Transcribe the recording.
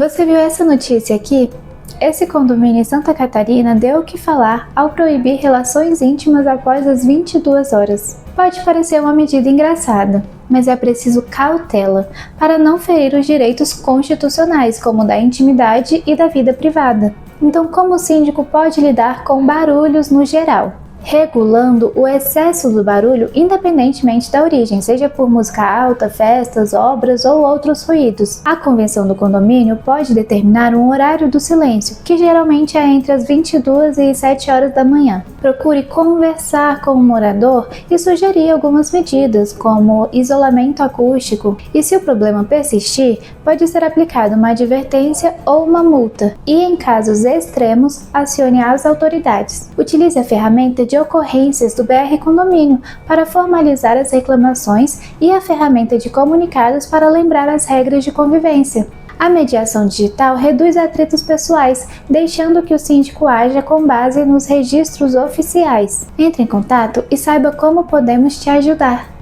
Você viu essa notícia aqui? Esse condomínio em Santa Catarina deu o que falar ao proibir relações íntimas após as 22 horas. Pode parecer uma medida engraçada, mas é preciso cautela para não ferir os direitos constitucionais, como o da intimidade e da vida privada. Então, como o síndico pode lidar com barulhos no geral? Regulando o excesso do barulho independentemente da origem, seja por música alta, festas, obras ou outros ruídos. A convenção do condomínio pode determinar um horário do silêncio, que geralmente é entre as 22 e 7 horas da manhã. Procure conversar com o morador e sugerir algumas medidas, como isolamento acústico, e se o problema persistir, pode ser aplicada uma advertência ou uma multa, e em casos extremos, acione as autoridades. Utilize a ferramenta de ocorrências do BR Condomínio para formalizar as reclamações e a ferramenta de comunicados para lembrar as regras de convivência. A mediação digital reduz atritos pessoais, deixando que o síndico haja com base nos registros oficiais. Entre em contato e saiba como podemos te ajudar.